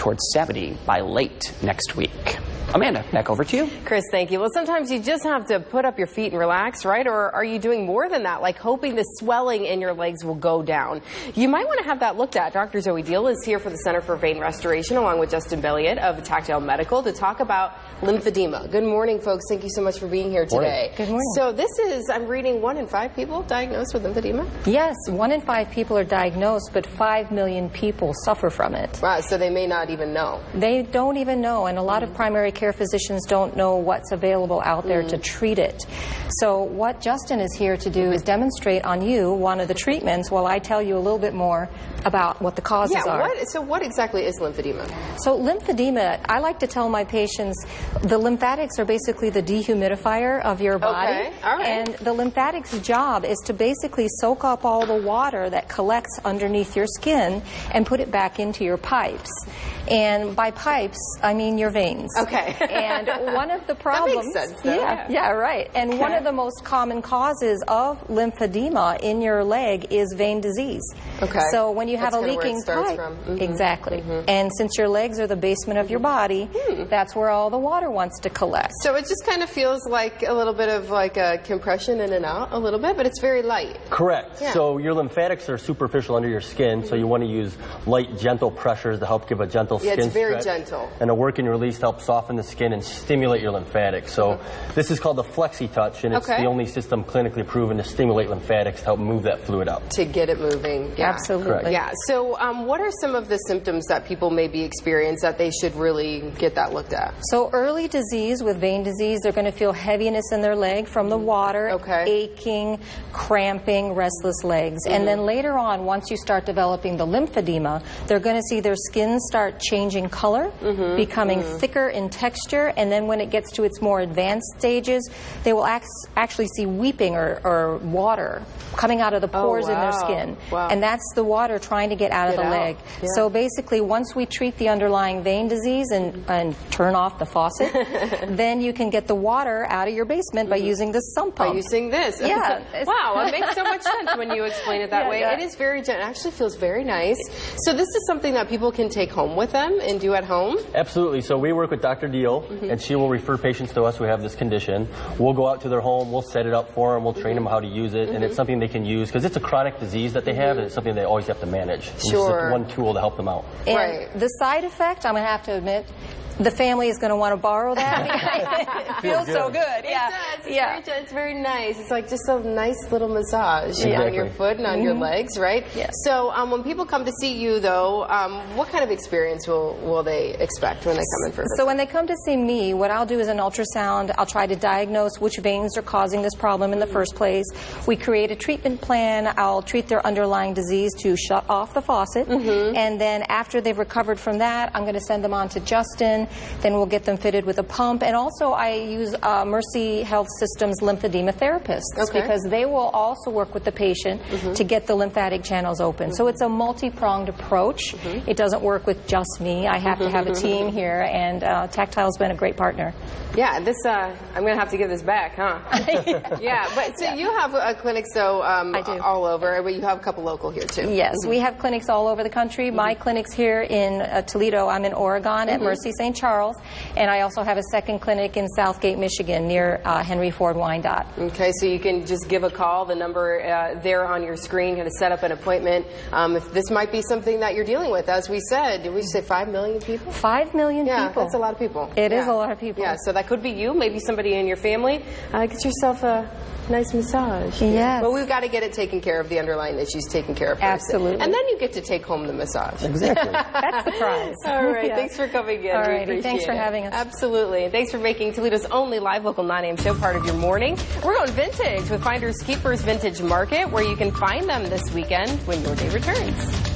towards 70 by late next week. Amanda, back over to you. Chris, thank you. Well, sometimes you just have to put up your feet and relax, right? Or are you doing more than that, like hoping the swelling in your legs will go down? You might want to have that looked at. Dr. Zoe Deal is here for the Center for Vein Restoration, along with Justin Belliot of Tactile Medical, to talk about lymphedema. Good morning, folks. Thank you so much for being here today. Good morning. So this is, I'm reading, 1 in 5 people diagnosed with lymphedema? Yes, 1 in 5 people are diagnosed, but 5 million people suffer from it. Wow, so they may not even know. They don't even know, and a lot of primary care physicians don't know what's available out there to treat it. So what Justin is here to do is demonstrate on you one of the treatments while I tell you a little bit more about what the causes are. So what exactly is lymphedema? So lymphedema, I like to tell my patients, the lymphatics are basically the dehumidifier of your body. Okay, all right. And the lymphatics' job is to basically soak up all the water that collects underneath your skin and put it back into your pipes. And by pipes, I mean your veins. Okay. And one of the problems... That makes sense, though. Yeah, right. And one of the most common causes of lymphedema in your leg is vein disease. Okay. So when you have That's a kinda where it leaking starts pipe... from. Exactly. And since your legs are the basement of your body, that's where all the water wants to collect. So it just kind of feels like a little bit of like a compression in and out a little bit, but it's very light. Correct. Yeah. So your lymphatics are superficial under your skin, so you want to use light, gentle pressures to help give a gentle skin it's very stretch. gentle. And a work and release to help soften the skin and stimulate your lymphatics. So this is called the Flexi Touch, and it's the only system clinically proven to stimulate lymphatics to help move that fluid out. To get it moving. Yeah. Absolutely. Correct. Yeah. So what are some of the symptoms that people maybe experience that they should really get that looked at? So early disease with vein disease, they're going to feel heaviness in their leg from the water, aching, cramping, restless legs. And then later on, once you start developing the lymphedema, they're going to see their skin start changing color, becoming thicker in texture, and then when it gets to its more advanced stages, they will actually see weeping or water coming out of the pores in their skin. Wow. And that's the water trying to get out of the leg. Yeah. So basically, once we treat the underlying vein disease and turn off the faucet, then you can get the water out of your basement by using the sump pump. By using this. Yeah. Wow, it makes so much sense when you explain it that way. Yeah. It is very gentle. It actually feels very nice. So this is something that people can take home with them and do at home? Absolutely. So we work with Dr. Deal, and she will refer patients to us who have this condition. We'll go out to their home, we'll set it up for them, we'll train them how to use it, and it's something they can use because it's a chronic disease that they have, and it's something they always have to manage. And Sure. This is one tool to help them out. And the side effect, I'm going to have to admit, the family is going to want to borrow that. It feels so good. Yeah. It does. It's very nice. It's like just a nice little massage on your foot and on your legs, right? Yes. So when people come to see you, though, what kind of experience will they expect when they come in for a visit? So when they come to see me, what I'll do is an ultrasound. I'll try to diagnose which veins are causing this problem in the first place. We create a treatment plan. I'll treat their underlying disease to shut off the faucet. And then after they've recovered from that, I'm going to send them on to Justin. Then we'll get them fitted with a pump. And also I use Mercy Health System's lymphedema therapists because they will also work with the patient to get the lymphatic channels open. So it's a multi-pronged approach. It doesn't work with just me. I have to have a team here, and Tactile's been a great partner. Yeah, this I'm going to have to give this back, huh? Yeah, but so you have a clinic I do. all over, but you have a couple local here too. Yes, we have clinics all over the country. My clinic's here in Toledo. I'm in Oregon at Mercy St. Charles, and I also have a second clinic in Southgate, Michigan, near Henry Ford Wyandotte. Okay, so you can just give a call. The number there on your screen to set up an appointment. If this might be something that you're dealing with, as we said, did we say 5 million people? 5 million people. Yeah, that's a lot of people. It is a lot of people. Yeah, so that could be you, maybe somebody in your family. Get yourself a nice massage. Yes. But we've got to get it taken care of, the underlying issues taken care of first. Absolutely. And then you get to take home the massage. Exactly. That's the prize. All right, thanks for coming in. All We righty, appreciate thanks for it. having us. Absolutely. And thanks for making Toledo's only live local 9 a.m. show part of your morning. We're going vintage with Finders Keepers Vintage Market, where you can find them this weekend when your day returns.